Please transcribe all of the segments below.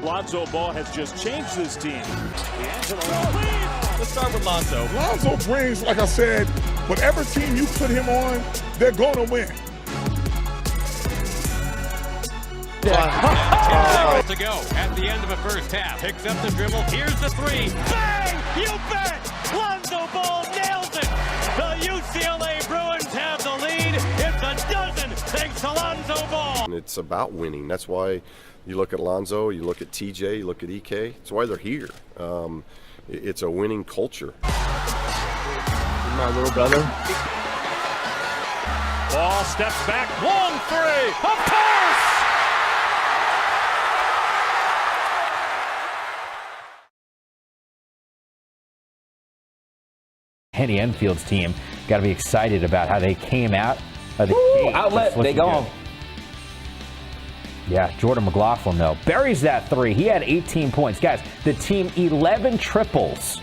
Lonzo Ball has just changed this team. Let's start with Lonzo. Lonzo brings, like I said, whatever team you put him on, they're going to win. To go at the end of a first half. Picks up the dribble. Here's the three. Bang! You bet! Lonzo Ball nails it. The UCLA Bruins have the lead. It's a dozen thanks to Lonzo Ball. And it's about winning. That's why you look at Lonzo, you look at TJ, you look at EK. It's why they're here. It's a winning culture. My little brother. Ball steps back. Long three. Of course! Henny Enfield's team got to be excited about how they came out of the gate. Outlet, they gone. Yeah, Jordan McLaughlin, though, buries that three. He had 18 points. Guys, the team 11 triples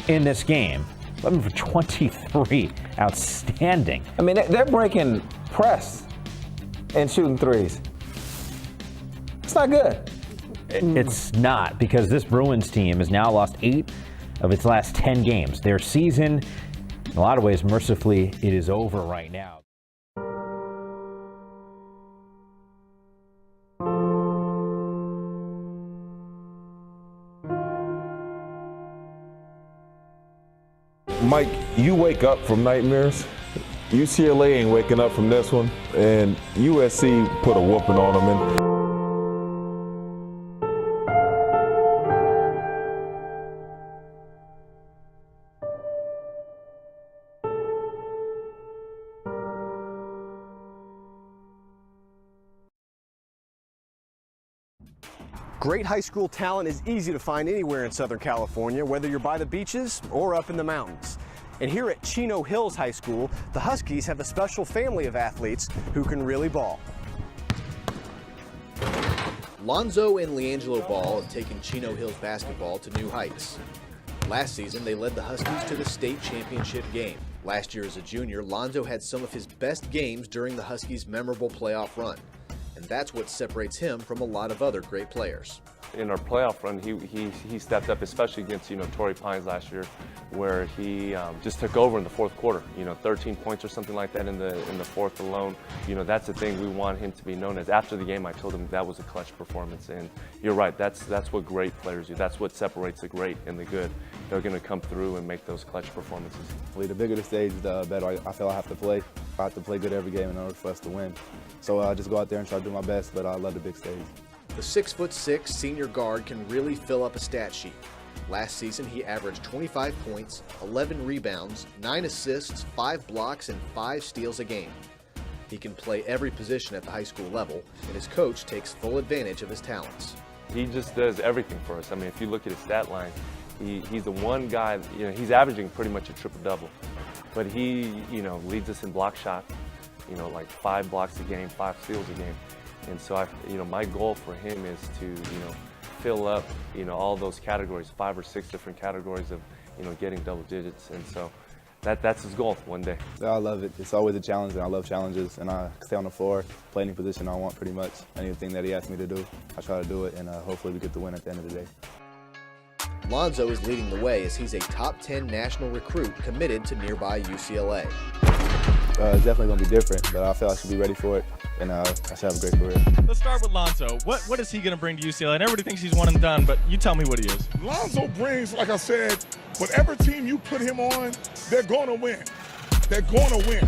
in this game. 11 for 23. Outstanding. I mean, they're breaking press and shooting threes. It's not good. It's not, because this Bruins team has now lost 8 of its last 10 games. Their season, in a lot of ways, mercifully, it is over right now. Mike, you wake up from nightmares. UCLA ain't waking up from this one, and USC put a whooping on them. Great high school talent is easy to find anywhere in Southern California, whether you're by the beaches or up in the mountains. And here at Chino Hills High School, the Huskies have a special family of athletes who can really ball. Lonzo and LiAngelo Ball have taken Chino Hills basketball to new heights. Last season, they led the Huskies to the state championship game. Last year as a junior, Lonzo had some of his best games during the Huskies' memorable playoff run. And that's what separates him from a lot of other great players. In our playoff run, he stepped up, especially against Torrey Pines last year, where he just took over in the fourth quarter. 13 points or something like that in the fourth alone. That's the thing we want him to be known as. After the game, I told him that was a clutch performance, and you're right. That's what great players do. That's what separates the great and the good. They're going to come through and make those clutch performances. The bigger the stage, the better I feel I have to play. I have to play good every game in order for us to win. So I just go out there and try to do my best, but I love the big stage. The 6'6" senior guard can really fill up a stat sheet. Last season, he averaged 25 points, 11 rebounds, 9 assists, 5 blocks, and 5 steals a game. He can play every position at the high school level, and his coach takes full advantage of his talents. He just does everything for us. I mean, if you look at his stat line, he's the one guy, he's averaging pretty much a triple-double. But he, leads us in block shot, like 5 blocks a game, 5 steals a game. And so, my goal for him is to, fill up, all those categories, 5 or 6 different categories of, getting double digits. And so that's his goal one day. I love it. It's always a challenge, and I love challenges. And I stay on the floor, play any position I want pretty much. Anything that he asks me to do, I try to do it, and hopefully we get the win at the end of the day. Lonzo is leading the way as he's a top 10 national recruit committed to nearby UCLA. It's definitely going to be different, but I feel I should be ready for it, and I should have a great career. Let's start with Lonzo. What is he going to bring to UCLA? And everybody thinks he's one and done, but you tell me what he is. Lonzo brings, like I said, whatever team you put him on, they're going to win. They're going to win.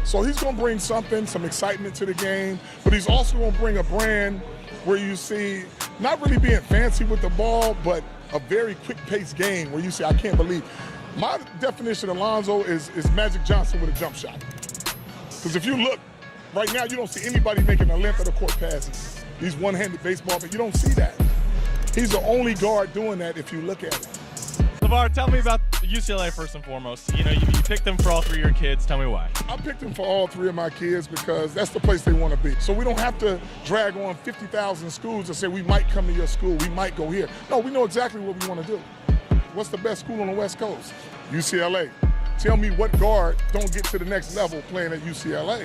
So he's going to bring something, some excitement to the game, but he's also going to bring a brand where you see not really being fancy with the ball, but a very quick-paced game where you say, I can't believe. My definition of Lonzo is Magic Johnson with a jump shot. Because if you look, right now you don't see anybody making a length of the court passes. These one-handed baseball, but you don't see that. He's the only guard doing that if you look at it. LeVar, tell me about UCLA first and foremost. You picked them for all 3 of your kids. Tell me why. I picked them for all 3 of my kids because that's the place they want to be. So we don't have to drag on 50,000 schools and say we might come to your school, we might go here. No, we know exactly what we want to do. What's the best school on the West Coast? UCLA. Tell me what guard don't get to the next level playing at UCLA.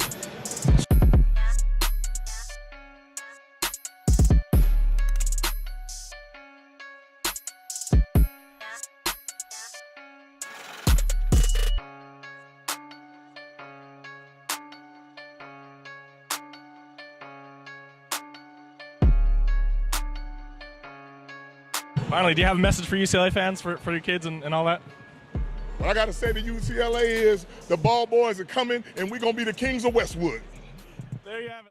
Finally, do you have a message for UCLA fans, for your kids and all that? What I got to say to UCLA is the ball boys are coming, and we're going to be the kings of Westwood. There you have it.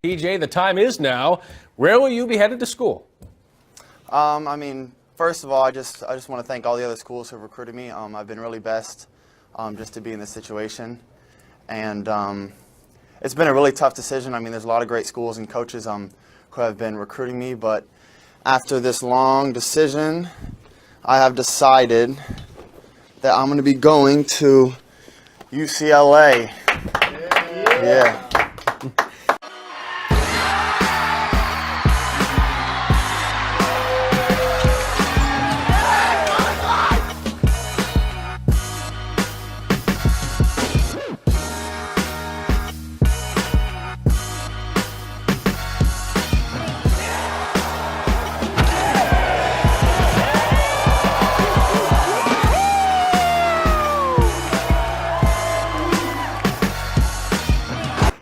TJ, the time is now. Where will you be headed to school? I mean, first of all, I just want to thank all the other schools who have recruited me. I've been really blessed just to be in this situation. And it's been a really tough decision. I mean, there's a lot of great schools and coaches who have been recruiting me. But after this long decision, I have decided that I'm going to be going to UCLA. Yeah.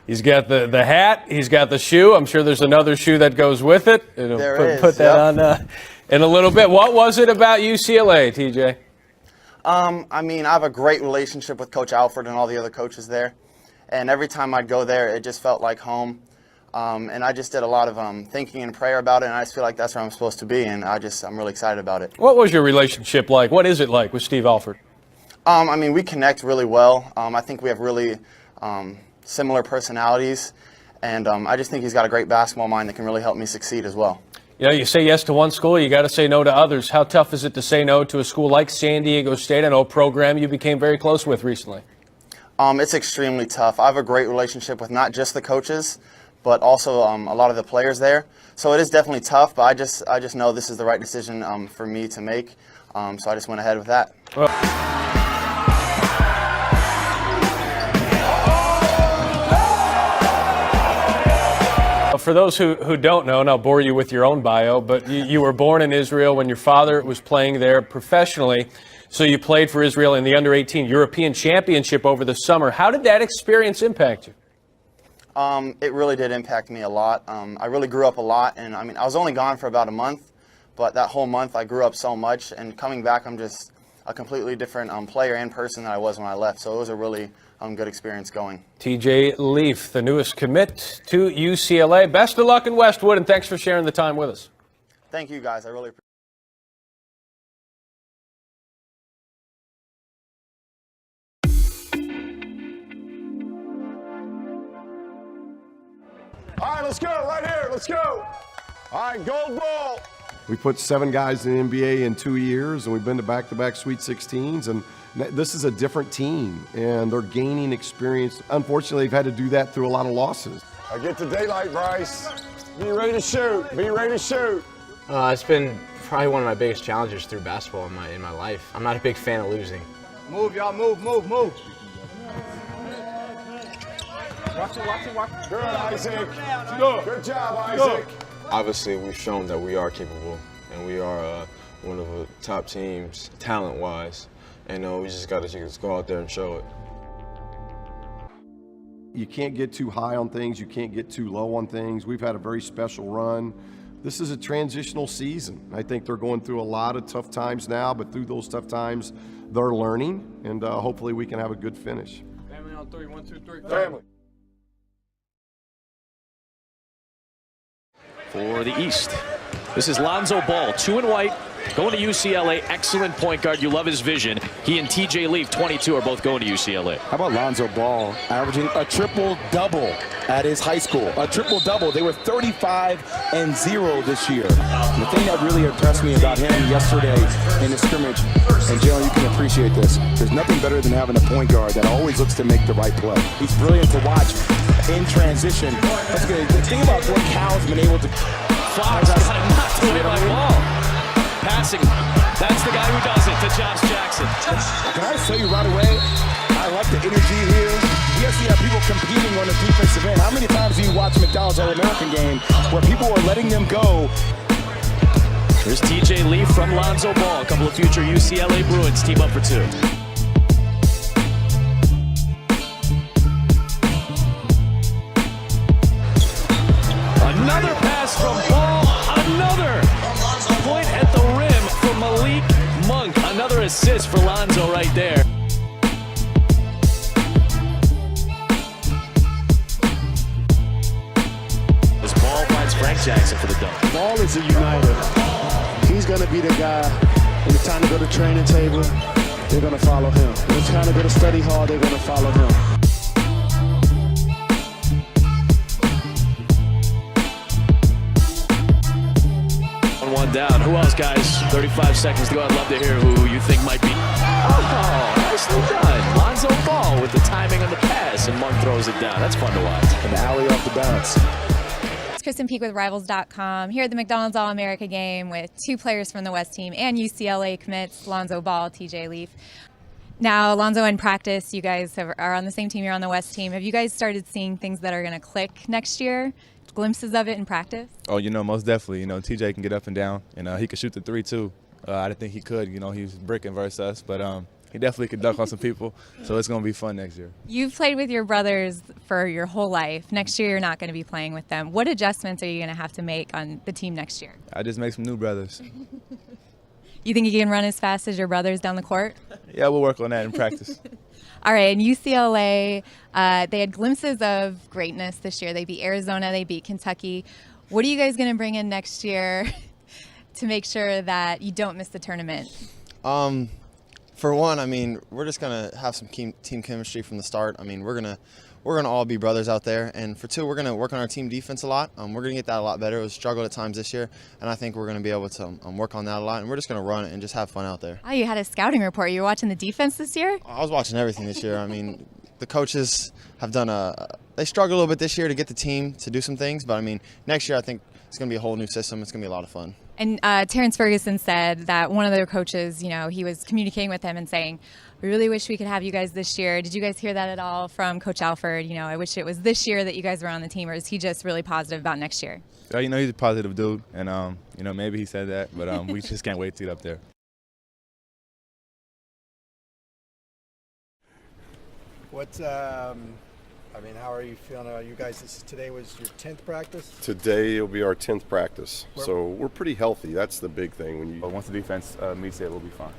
He's got the hat. He's got the shoe. I'm sure there's another shoe that goes with it. Put that on in a little bit. What was it about UCLA, TJ? I mean, I have a great relationship with Coach Alford and all the other coaches there. And every time I'd go there, it just felt like home. And I just did a lot of thinking and prayer about it, and I just feel like that's where I'm supposed to be, and I'm really excited about it. What was your relationship like? What is it like with Steve Alford? I mean, we connect really well. I think we have really similar personalities, and I just think he's got a great basketball mind that can really help me succeed as well. You know, you say yes to one school, you got to say no to others. How tough is it to say no to a school like San Diego State? I know a program you became very close with recently. It's extremely tough. I have a great relationship with not just the coaches, but also a lot of the players there. So it is definitely tough, but I just know this is the right decision for me to make. So I just went ahead with that. For those who don't know, and I'll bore you with your own bio, but you were born in Israel when your father was playing there professionally. So you played for Israel in the Under-18 European Championship over the summer. How did that experience impact you? It really did impact me a lot. I really grew up a lot, and I mean, I was only gone for about a month, but that whole month I grew up so much, and coming back, I'm just a completely different player and person than I was when I left. So it was a really good experience going. TJ Leaf, the newest commit to UCLA. Best of luck in Westwood, and thanks for sharing the time with us. Thank you, guys. I really appreciate it. All right, let's go. Right here. Let's go. All right, gold ball. We put 7 guys in the NBA in 2 years, and we've been to back-to-back Sweet 16s, and this is a different team, and they're gaining experience. Unfortunately, they've had to do that through a lot of losses. I get to daylight, Bryce. Be ready to shoot. Be ready to shoot. It's been probably one of my biggest challenges through basketball in my life. I'm not a big fan of losing. Move, y'all. Move, move, move. Watch it, watch it, watch it. Good, Isaac. Good job, Isaac. Obviously, we've shown that we are capable, and we are one of the top teams talent-wise. And we just got to go out there and show it. You can't get too high on things. You can't get too low on things. We've had a very special run. This is a transitional season. I think they're going through a lot of tough times now, but through those tough times, they're learning, and hopefully we can have a good finish. Family on 3, 1, 2, 3. Family. For the East, this is Lonzo Ball, 2 in white, going to UCLA. Excellent point guard. You love his vision. He and TJ Leaf, 22, are both going to UCLA. How about Lonzo Ball averaging a triple-double at his high school? A triple-double. They were 35-0 this year. And the thing that really impressed me about him yesterday in the scrimmage, and Jalen, you can appreciate this, there's nothing better than having a point guard that always looks to make the right play. He's brilliant to watch in transition. That's good. The thing about what Cal's been able to... Fox got it knocked away by Ball. Passing. That's the guy who does it to Josh Jackson. Can I tell you right away, I like the energy here. We actually have people competing on the defensive end. How many times do you watch McDonald's All-American game where people are letting them go There's TJ Leaf from Lonzo Ball. A couple of future UCLA Bruins team up for two. Another pass from Ball. Another point at the rim for Malik Monk. Another assist for Lonzo right there. As Ball finds Frank Jackson for the dunk. Ball is a uniter. He's going to be the guy. When it's time to go to training table, they're going to follow him. When it's time to go to study hall, they're going to follow him. One down. Who else, guys? 35 seconds to go. I'd love to hear who you think might be. Oh, nicely done. Lonzo Ball with the timing on the pass, and Monk throws it down. That's fun to watch. An alley off the bounce. It's Kristen Peak with Rivals.com here at the McDonald's All-America game with two players from the West team and UCLA commits, Lonzo Ball, TJ Leaf. Now, Lonzo, in practice, you guys are on the same team. You're on the West team. Have you guys started seeing things that are going to click next year? Glimpses of it in practice? Oh, most definitely. TJ can get up and down, and he can shoot the three, too. I didn't think he could. He was bricking versus us, but he definitely could dunk on some people, so it's going to be fun next year. You've played with your brothers for your whole life. Next year, you're not going to be playing with them. What adjustments are you going to have to make on the team next year? I just make some new brothers. You think you can run as fast as your brothers down the court? Yeah, we'll work on that in practice. All right, and UCLA, they had glimpses of greatness this year. They beat Arizona, they beat Kentucky. What are you guys going to bring in next year to make sure that you don't miss the tournament? For one, we're just going to have some team chemistry from the start. We're going to all be brothers out there. And for two, we're going to work on our team defense a lot. We're going to get that a lot better. It was struggled at times this year, and I think we're going to be able to work on that a lot. And we're just going to run it and just have fun out there. Oh, you had a scouting report. You were watching the defense this year? I was watching everything this year. The coaches have done they struggled a little bit this year to get the team to do some things. But, next year I think it's going to be a whole new system. It's going to be a lot of fun. And Terrence Ferguson said that one of their coaches, he was communicating with him and saying, we really wish we could have you guys this year. Did you guys hear that at all from Coach Alford? I wish it was this year that you guys were on the team, or is he just really positive about next year? He's a positive dude, and, maybe he said that, but we just can't wait to get up there. How are you feeling about you guys? Today was your 10th practice? Today will be our 10th practice, so we're pretty healthy. That's the big thing. Once the defense meets it, we'll be fine.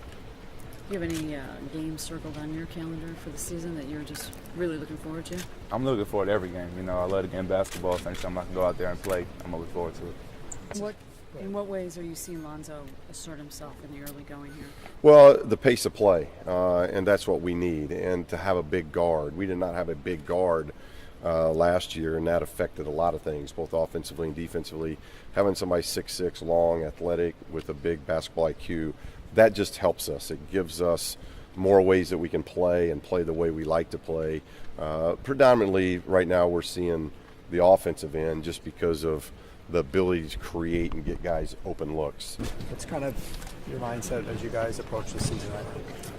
Do you have any games circled on your calendar for the season that you're just really looking forward to? I'm looking forward to every game. I love the game basketball, so anytime I can go out there and play, I'm looking forward to it. In what ways are you seeing Lonzo assert himself in the early going here? Well, the pace of play, and that's what we need, and to have a big guard. We did not have a big guard last year, and that affected a lot of things, both offensively and defensively. Having somebody 6'6", long, athletic, with a big basketball IQ, that just helps us. It gives us more ways that we can play and play the way we like to play. Predominantly, right now, we're seeing the offensive end just because of the ability to create and get guys open looks. What's kind of your mindset as you guys approach the season right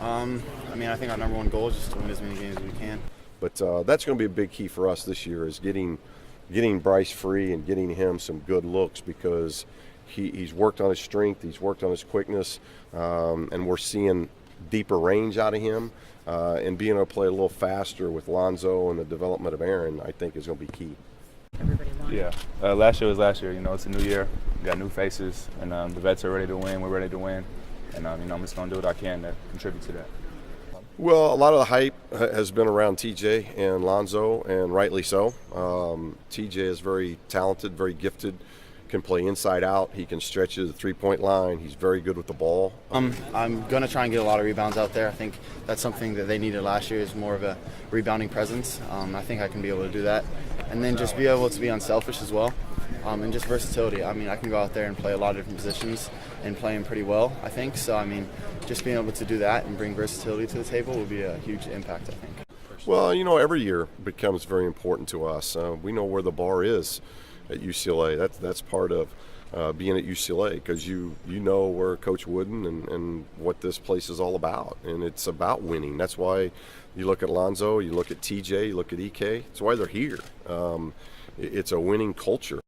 now? I think our number one goal is just to win as many games as we can. But that's going to be a big key for us this year, is getting Bryce free and getting him some good looks, because he's worked on his strength, he's worked on his quickness, and we're seeing deeper range out of him. And being able to play a little faster with Lonzo and the development of Aaron, I think, is going to be key. Yeah, last year was last year. It's a new year, we got new faces, and the vets are ready to win. We're ready to win, and I'm just going to do what I can to contribute to that. Well, a lot of the hype has been around TJ and Lonzo, and rightly so. TJ is very talented, very gifted, can play inside out. He can stretch to the three-point line. He's very good with the ball. I'm going to try and get a lot of rebounds out there. I think that's something that they needed last year, is more of a rebounding presence. I think I can be able to do that. And then just be able to be unselfish as well. And just versatility. I can go out there and play a lot of different positions and play them pretty well, I think. So, just being able to do that and bring versatility to the table will be a huge impact, I think. Well, every year becomes very important to us. We know where the bar is at UCLA. That's part of being at UCLA, because you know where Coach Wooden and what this place is all about, and it's about winning. That's why you look at Lonzo, you look at TJ, you look at EK. It's why they're here. It's a winning culture,